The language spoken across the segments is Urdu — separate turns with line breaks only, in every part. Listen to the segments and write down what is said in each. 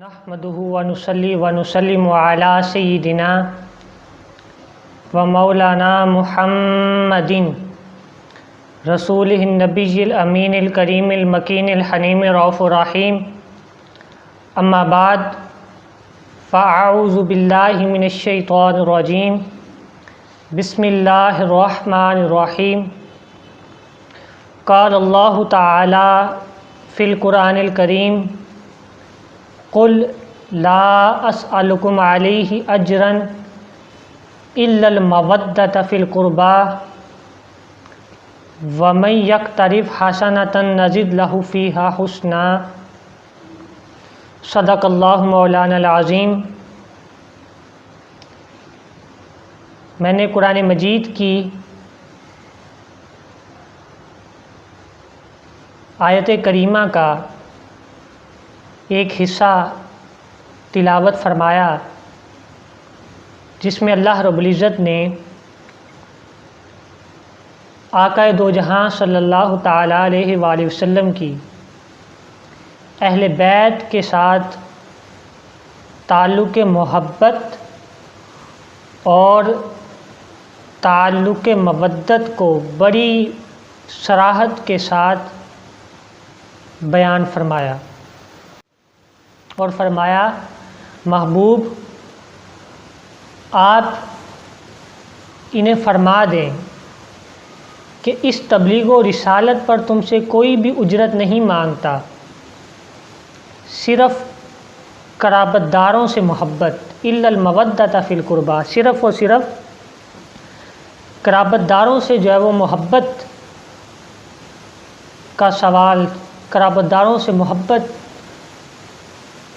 نحمده ونصلي ونسلم على سيدنا ومولانا محمد رسوله النبي الأمين الكريم المكين الحنيم الرؤوف الرحيم أما بعد فأعوذ بالله من الشيطان الرجيم بسم الله الرحمن الرحيم قال الله تعالى في القرآن الكريم قل لا أسألكم عليه أجرا إلا المودة في القربى ومن يقترف حسنة نزد له فيها حسنا صدق اللہ مولانا العظیم۔ میں نے قرآن مجید کی آیت کریمہ کا ایک حصہ تلاوت فرمایا جس میں اللہ رب العزت نے آقا دو جہاں صلی اللہ تعالیٰ علیہ وآلہ وسلم کی اہل بیت کے ساتھ تعلق محبت اور تعلق مودت کو بڑی صراحت کے ساتھ بیان فرمایا اور فرمایا محبوب آپ انہیں فرما دیں کہ اس تبلیغ و رسالت پر تم سے کوئی بھی اجرت نہیں مانگتا، صرف قرابت داروں سے محبت، الا المودۃ فی القربیٰ، صرف اور صرف قرابت داروں سے جو ہے وہ محبت کا سوال، قرابت داروں سے محبت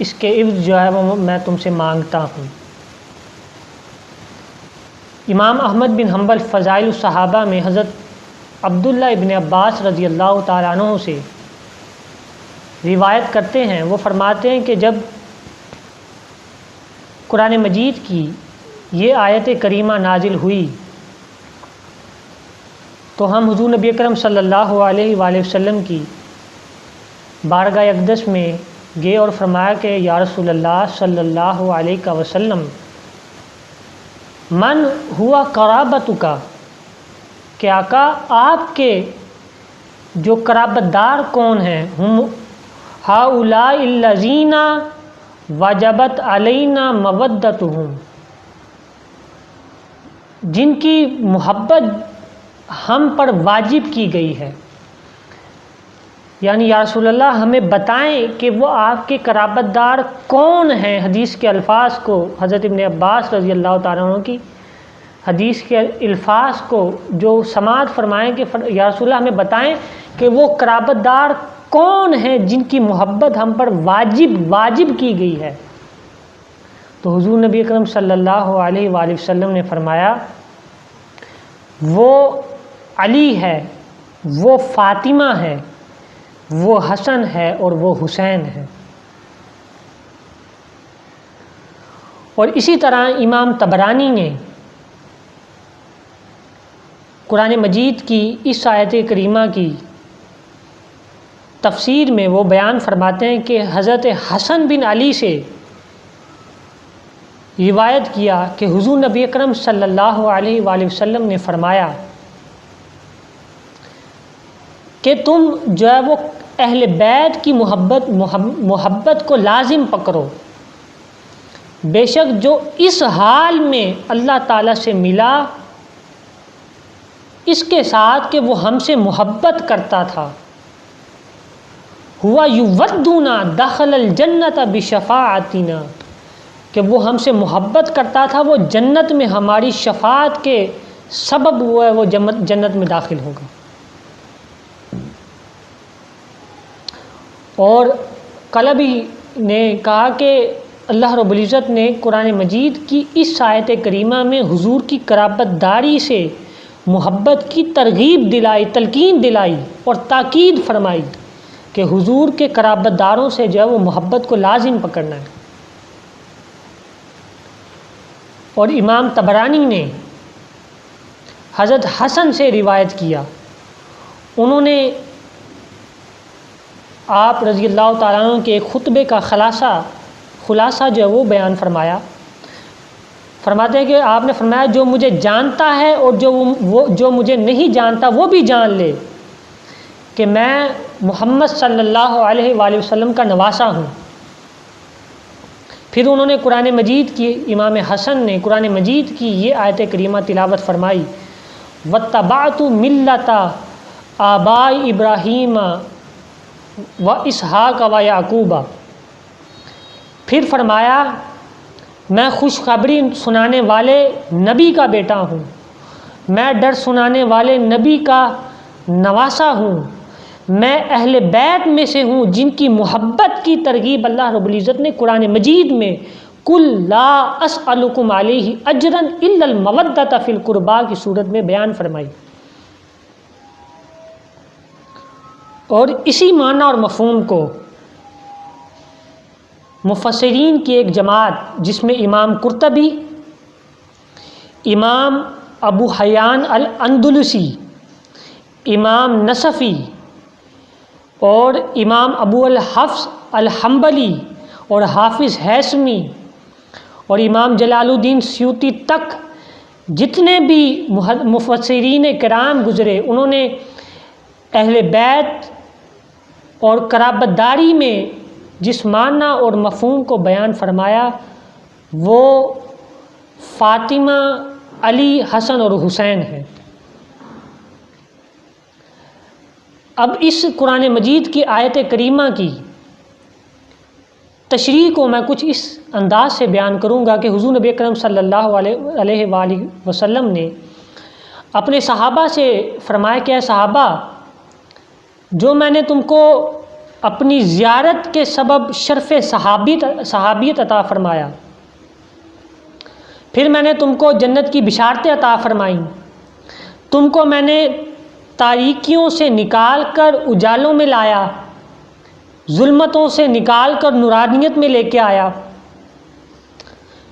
اس کے عوض جو ہے وہ میں تم سے مانگتا ہوں۔ امام احمد بن حنبل فضائل الصحابہ میں حضرت عبداللہ ابن عباس رضی اللہ تعالیٰ عنہ سے روایت کرتے ہیں، وہ فرماتے ہیں کہ جب قرآن مجید کی یہ آیت کریمہ نازل ہوئی تو ہم حضور نبی اکرم صلی اللہ علیہ وآلہ وسلم کی بارگاہ اقدس میں گئے اور فرمایا کہ یا رسول اللہ صلی اللہ علیہ وسلم من ہوا قرابتک، کہ آقا آپ کے جو قرابت دار کون ہیں، ہم ہؤلاء الذین وجبت علینا مودتہم، جن کی محبت ہم پر واجب کی گئی ہے، یعنی یا رسول اللہ ہمیں بتائیں کہ وہ آپ کے قرابت دار کون ہیں۔ حدیث کے الفاظ کو، حضرت ابن عباس رضی اللہ تعالیٰ عنہ کی حدیث کے الفاظ کو جو سماعت فرمائیں کہ یا رسول اللہ ہمیں بتائیں کہ وہ قرابت دار کون ہیں جن کی محبت ہم پر واجب کی گئی ہے، تو حضور نبی اکرم صلی اللہ علیہ وآلہ وسلم نے فرمایا وہ علی ہے، وہ فاطمہ ہے، وہ حسن ہے اور وہ حسین ہے۔ اور اسی طرح امام طبرانی نے قرآن مجید کی اس آیت کریمہ کی تفسیر میں وہ بیان فرماتے ہیں کہ حضرت حسن بن علی سے روایت کیا کہ حضور نبی اکرم صلی اللہ علیہ وآلہ وسلم نے فرمایا کہ تم جو ہے وہ اہل بیت کی محبت کو لازم پکڑو، بے شک جو اس حال میں اللہ تعالیٰ سے ملا اس کے ساتھ کہ وہ ہم سے محبت کرتا تھا، ہوا یودنا دخل الجنت بشفاعتنا، کہ وہ ہم سے محبت کرتا تھا، وہ جنت میں ہماری شفاعت کے سبب وہ ہے وہ جنت میں داخل ہوگا۔ اور قلبی نے کہا کہ اللہ رب العزت نے قرآن مجید کی اس آیت کریمہ میں حضور کی قرابت داری سے محبت کی ترغیب دلائی، تلقین دلائی اور تاکید فرمائی کہ حضور کے قرابت داروں سے جو ہے وہ محبت کو لازم پکڑنا ہے۔ اور امام طبرانی نے حضرت حسن سے روایت کیا، انہوں نے آپ رضی اللہ تعالیٰ عنہ کے ایک خطبے کا خلاصہ خلاصہ جو ہے وہ بیان فرمایا. فرماتے ہیں کہ آپ نے فرمایا جو مجھے جانتا ہے اور جو مجھے نہیں جانتا وہ بھی جان لے کہ میں محمد صلی اللہ علیہ وآلہ وسلم کا نواسہ ہوں. پھر انہوں نے قرآن مجید کی، امام حسن نے قرآن مجید کی یہ آیت کریمہ تلاوت فرمائی، وَاتَّبَعْتُ مِلَّةَ آباءِ ابراہیم واسحاق ویعقوب. پھر فرمایا میں خوشخبری سنانے والے نبی کا بیٹا ہوں، میں ڈر سنانے والے نبی کا نواسہ ہوں، میں اہل بیت میں سے ہوں جن کی محبت کی ترغیب اللہ رب العزت نے قرآن مجید میں قُل لا اسألکم علیہ اجرا الا المودۃ فی القربیٰ کی صورت میں بیان فرمائی. اور اسی معنی اور مفہوم کو مفسرین کی ایک جماعت جس میں امام قرطبی، امام ابو حیان الاندلسی، امام نصفی اور امام ابو الحفص الحنبلی اور حافظ ہیثمی اور امام جلال الدین سیوطی تک جتنے بھی مفسرین کرام گزرے، انہوں نے اہل بیت اور قرابت داری میں جس معنی اور مفہوم کو بیان فرمایا وہ فاطمہ، علی، حسن اور حسین ہے. اب اس قرآن مجید کی آیت کریمہ کی تشریح کو میں کچھ اس انداز سے بیان کروں گا کہ حضور نبی اکرم صلی اللہ علیہ وآلہ وسلم نے اپنے صحابہ سے فرمایا کہ اے صحابہ، جو میں نے تم کو اپنی زیارت کے سبب شرف صحابیت عطا فرمایا، پھر میں نے تم کو جنت کی بشارتیں عطا فرمائیں، تم کو میں نے تاریکیوں سے نکال کر اجالوں میں لایا، ظلمتوں سے نکال کر نورانیت میں لے کے آیا،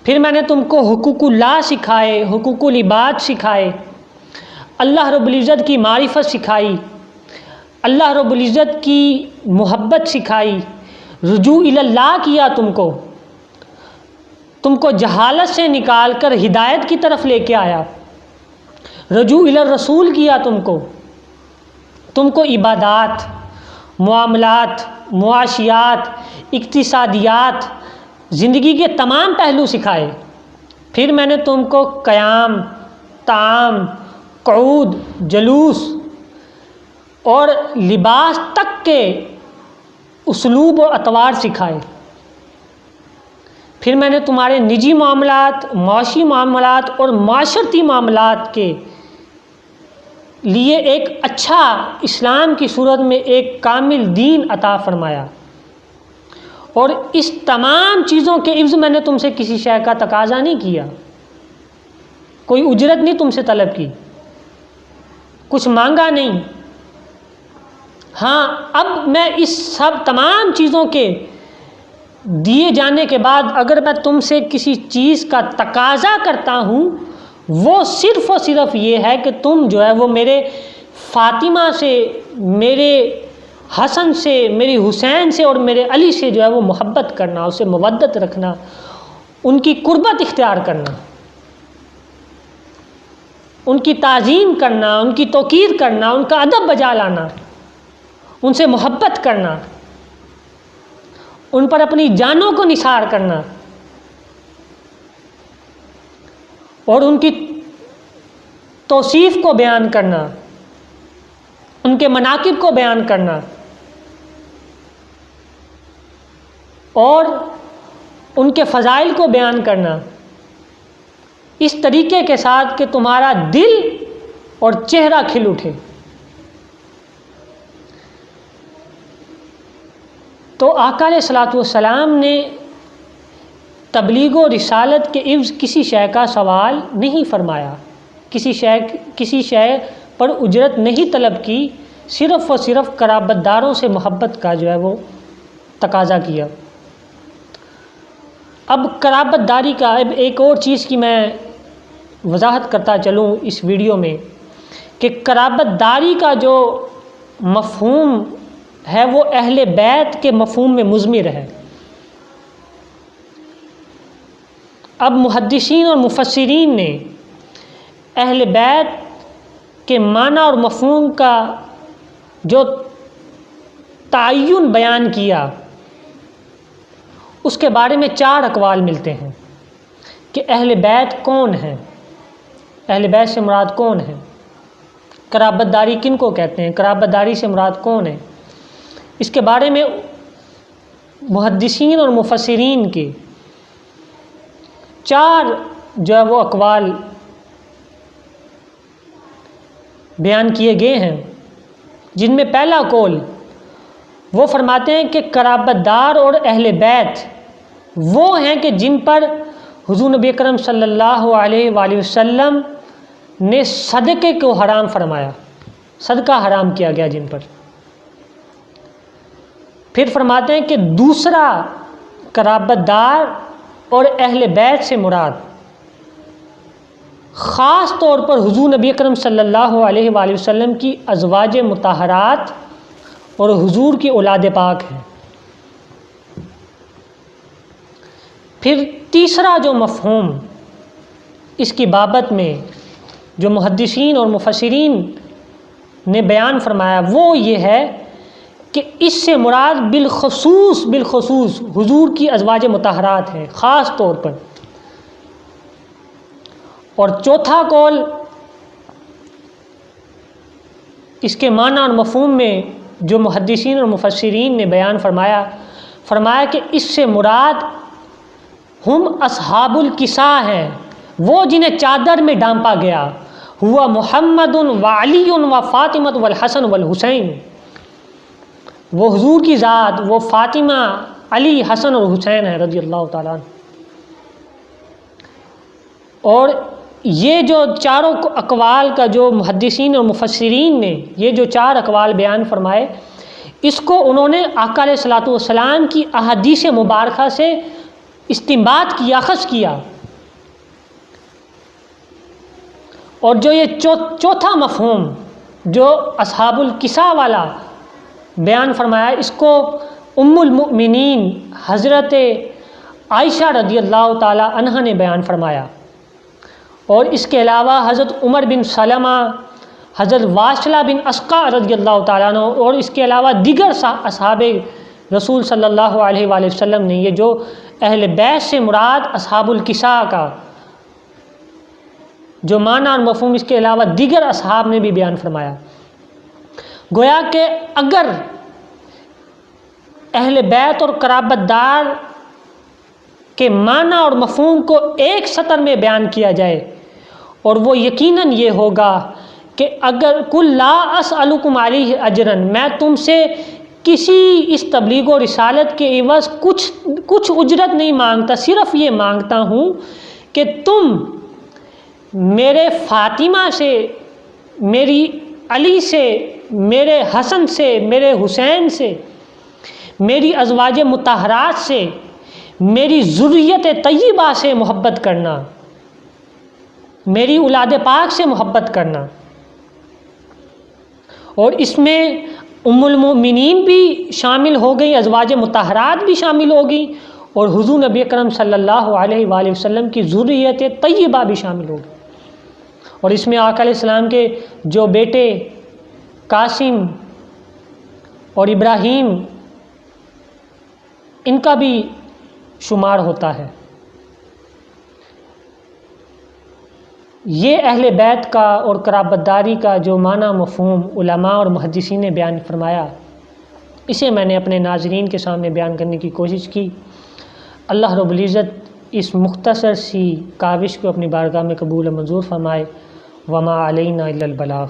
پھر میں نے تم کو حقوق اللہ سکھائے، حقوق العباد سکھائے، اللہ رب العزت کی معرفت سکھائی، اللہ رب العزت کی محبت سکھائی، رجوع الی اللہ کیا، تم کو جہالت سے نکال کر ہدایت کی طرف لے کے آیا، رجوع الی الرسول کیا، تم کو عبادات، معاملات، معاشیات، اقتصادیات، زندگی کے تمام پہلو سکھائے، پھر میں نے تم کو قیام، طعام، قعود، جلوس اور لباس تک کے اسلوب اور اطوار سکھائے، پھر میں نے تمہارے نجی معاملات، معاشی معاملات اور معاشرتی معاملات کے لیے ایک اچھا اسلام کی صورت میں ایک کامل دین عطا فرمایا، اور اس تمام چیزوں کے عوض میں نے تم سے کسی شے کا تقاضا نہیں کیا، کوئی اجرت نہیں تم سے طلب کی، کچھ مانگا نہیں. ہاں اب میں اس سب تمام چیزوں کے دیے جانے کے بعد اگر میں تم سے کسی چیز کا تقاضا کرتا ہوں وہ صرف اور صرف یہ ہے کہ تم جو ہے وہ میرے فاطمہ سے، میرے حسن سے، میری حسین سے اور میرے علی سے جو ہے وہ محبت کرنا، اسے مودت رکھنا، ان کی قربت اختیار کرنا، ان کی تعظیم کرنا، ان کی توقیر کرنا، ان کا ادب بجا لانا، ان سے محبت کرنا، ان پر اپنی جانوں کو نثار کرنا اور ان کی توصیف کو بیان کرنا، ان کے مناقب کو بیان کرنا اور ان کے فضائل کو بیان کرنا اس طریقے کے ساتھ کہ تمہارا دل اور چہرہ کھل اٹھے. تو آقا علیہ الصلوۃ والسلام نے تبلیغ و رسالت کے عوض کسی شے کا سوال نہیں فرمایا، کسی شے پر اجرت نہیں طلب کی، صرف اور صرف قرابت داروں سے محبت کا جو ہے وہ تقاضا کیا. اب قرابت داری کا ایک اور چیز کی میں وضاحت کرتا چلوں اس ویڈیو میں کہ قرابت داری کا جو مفہوم ہے وہ اہل بیت کے مفہوم میں مضمر ہے. اب محدثین اور مفسرین نے اہل بیت کے معنی اور مفہوم کا جو تعین بیان کیا اس کے بارے میں 4 اقوال ملتے ہیں کہ اہل بیت کون ہیں، اہل بیت سے مراد کون ہے، قرابت داری کن کو کہتے ہیں، قرابت داری سے مراد کون ہے۔ اس کے بارے میں محدثین اور مفسرین کے 4 جو ہے وہ اقوال بیان کیے گئے ہیں، جن میں پہلا قول وہ فرماتے ہیں کہ قرابت دار اور اہل بیت وہ ہیں کہ جن پر حضور نبی اکرم صلی اللہ علیہ وآلہ وسلم نے صدقے کو حرام فرمایا، صدقہ حرام کیا گیا جن پر۔ پھر فرماتے ہیں کہ دوسرا قرابت دار اور اہل بیت سے مراد خاص طور پر حضور نبی اکرم صلی اللہ علیہ وآلہ وسلم کی ازواج مطہرات اور حضور کی اولاد پاک ہیں۔ پھر تیسرا جو مفہوم اس کی بابت میں جو محدثین اور مفسرین نے بیان فرمایا وہ یہ ہے کہ اس سے مراد بالخصوص حضور کی ازواج مطہرات ہیں خاص طور پر۔ اور چوتھا قول اس کے معنی اور مفہوم میں جو محدثین اور مفسرین نے بیان فرمایا کہ اس سے مراد ہم اصحاب الکسا ہیں، وہ جنہیں چادر میں ڈانپا گیا، ہوا محمد و علی و فاطمہ والحسن والحسین، وہ حضور کی ذات، وہ فاطمہ، علی، حسن اور حسین ہیں رضی اللہ تعالیٰ عنہ۔ اور یہ جو چاروں اقوال کا جو محدثین اور مفسرین نے یہ جو 4 اقوال بیان فرمائے، اس کو انہوں نے آقا علیہ الصلوۃ والسلام کی احادیث مبارکہ سے استنباط کیا، اخذ کیا۔ اور جو یہ چوتھا مفہوم جو اصحاب الکسا والا بیان فرمایا، اس کو ام المؤمنین حضرت عائشہ رضی اللہ تعالی عنہ نے بیان فرمایا، اور اس کے علاوہ حضرت عمر بن سلمہ، حضرت واصلہ بن اسقع رضی اللہ تعالیٰ عنہ، اور اس کے علاوہ دیگر اصحاب رسول صلی اللہ علیہ وآلہ وسلم نے یہ جو اہل بیت سے مراد اصحاب الکسا کا جو معنی اور مفہوم اس کے علاوہ دیگر اصحاب نے بھی بیان فرمایا۔ گویا کہ اگر اہل بیت اور قرابت دار کے معنی اور مفہوم کو ایک سطر میں بیان کیا جائے، اور وہ یقیناً یہ ہوگا کہ اگر قل لا اسألکم علیہ اجرا، میں تم سے کسی اس تبلیغ و رسالت کے عوض کچھ اجرت نہیں مانگتا، صرف یہ مانگتا ہوں کہ تم میرے فاطمہ سے، میری علی سے، میرے حسن سے، میرے حسین سے، میری ازواج مطہرات سے، میری ذریت طیبہ سے محبت کرنا، میری اولاد پاک سے محبت کرنا۔ اور اس میں ام المؤمنین بھی شامل ہو گئی، ازواج مطہرات بھی شامل ہو گئی، اور حضور نبی اکرم صلی اللہ علیہ وآلہ وسلم کی ذریت طیبہ بھی شامل ہو گئی۔ اور اس میں آقا علیہ السلام کے جو بیٹے قاسم اور ابراہیم، ان کا بھی شمار ہوتا ہے۔ یہ اہل بیت کا اور قرابت داری کا جو معنی مفہوم علماء اور محدثین نے بیان فرمایا، اسے میں نے اپنے ناظرین کے سامنے بیان کرنے کی کوشش کی۔ اللہ رب العزت اس مختصر سی کاوش کو اپنی بارگاہ میں قبول و منظور فرمائے۔ وما علینا الا البلاغ۔